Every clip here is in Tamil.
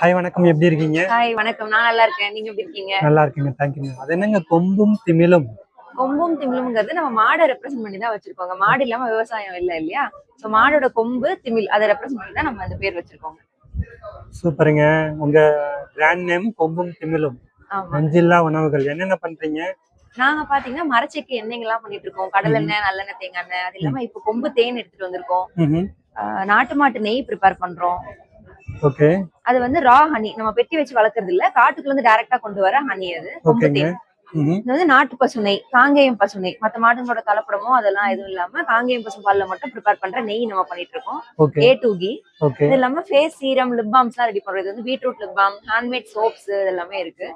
ஹாய் வணக்கம். எப்படி இருக்கீங்க? ஹாய் வணக்கம். நான் நல்லா இருக்கேன். நீங்க எப்படி இருக்கீங்க? நல்லா இருக்கீங்க. தேங்க்யூங்க. அது என்னங்க கொம்பும் திமிலும்? கொம்பும் திமிலும்ங்கிறது நம்ம மாடை ரெப்ரசென்ட் பண்ணி தான் வச்சிருக்கோங்க. மாடு இல்லாம விவசாயம் இல்ல இல்லையா? சோ மாடோட கொம்பு, திமில் அத ரெப்ரசென்ட் பண்ணி தான் நம்ம அந்த பேர் வச்சிருக்கோங்க. சூப்பருங்க. உங்க பிராண்ட் நேம் கொம்பும் திமிலும். ஆமா. நஞ்சில்லா உணவுகள். என்னென்ன பண்றீங்க? நாங்க பாத்தீங்கன்னா மரச்செக்கு எண்ணெய்ங்கலாம் பண்ணிட்டு இருக்கோம். கடலெண்ணெய், நல்லெண்ணெய், தேங்காய் எண்ணெய். அது இல்லாம இப்போ கொம்பு தேன் எடுத்துட்டு வந்திருக்கோம். நாட்டு மாட்டு நெய் ப்ரிப்பேர் பண்றோம். ஓகே. அது வந்து ரா ஹனி. நம்ம பெட்டி வச்சு வளர்க்கறது இல்ல. காட்டுக்குள்ள இருந்து டைரக்டா கொண்டு வர ஹனி அது. கொம்பு தேன். இது வந்து நாட்டு பசுனை, காங்கேயம் பசுனை. மத்த மாடுங்களோட கலப்படமோ அதெல்லாம் எதுவும் இல்லாம காங்கேயம் பசு பால்ல மட்டும் ப்ரிப்பேர் பண்ற நெய் நம்ம பண்ணிட்டு இருக்கோம். A2 கீ. இது இல்லாம ஃபேஸ் சீரம், லிப் பாம்ஸ் எல்லாம் ரெடி பண்றது. இது வந்து beetroot lip balm, handmade soaps இதெல்லாமே இருக்கு.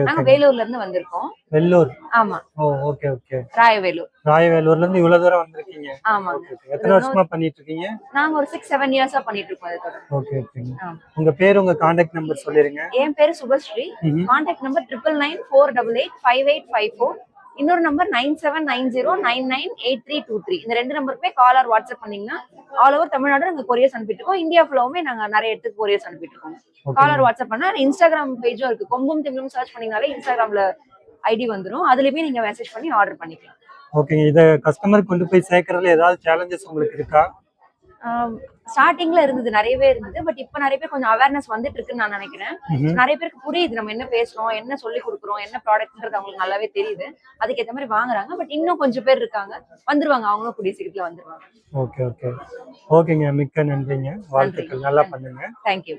நாங்க வேலூர்ல இருந்து வந்திருக்கோம். வெள்ளூர். ஆமா. ஓ ஓகே ஓகே. ராயவேலூர். ராயவேலூர்ல இருந்து இவ்வளவு தூரம் வந்திருக்கீங்க. ஆமாங்க. எத்தனை வருஷமா பண்ணிட்டு இருக்கீங்க? நாங்க ஒரு 6-7 இயர்ஸா பண்ணிட்டு இருக்கோம் அது தொடர்ந்து. ஓகே ஓகேங்க. உங்க பேர், உங்க கான்டாக்ட் நம்பர் சொல்லிருங்க. என் பேரு சுபஸ்ரீ. Contact number 9994885854. இன்னொரு நம்பர் 9790998323. இந்த ரெண்டு நம்பருக்குமே கால் ஆர் வாட்ஸ்அப் பண்ணீங்கன்னா ஆல் ஓவர் தமிழ்நாடு நாங்க கொரியர்ஸ் அனுப்பிட்டு இருக்கோம். இந்தியா ஃபுல்லாவுமே நாங்க நிறைய இடத்துக்கு கொரியர்ஸ் அனுப்பிட்டு இருக்கோம். கால் ஆர் வாட்ஸ்அப் பண்ணா இன்ஸ்டாகிராம் பேஜும் இருக்கு. கொம்பும் திமிலும் சர்ச் பண்ணீங்கனாலே இன்ஸ்டாகிராம்ல ஐடி வந்துரும். அதுலயுமே நீங்க மெசேஜ் பண்ணி ஆர்டர் பண்ணிக்கலாம். ஓகே. இத கஸ்டமர் கொண்டு போய் சேர்க்கறதுல ஏதாவது சேலஞ்சஸ் உங்களுக்கு இருக்கா? ஸ்டார்டிங்ல இருந்தது, நிறையவே இருந்தது. பட் இப்ப நிறைய பேர் கொஞ்சம் அவேர்னஸ் வந்துட்டு இருக்குன்னு நான் நினைக்கிறேன். நிறைய பேருக்கு புரியுது நம்ம என்ன பேசுறோம், என்ன சொல்லி கொடுக்குறோம், என்ன ப்ராடக்ட்ன்றது அவங்களுக்கு நல்லாவே தெரியுது. அதுக்கேற்ற மாதிரி வாங்குறாங்க. பட் இன்னும் கொஞ்சம் பேர் இருக்காங்க, வந்துருவாங்க. அவங்களும் கூடிய சீக்கிரத்துல வந்துருவாங்க. Okay okay. ஓகேங்க. மிக்க நன்றிங்க. வாழ்த்துக்கள். நல்லா பண்ணுங்க. தேங்க்யூ.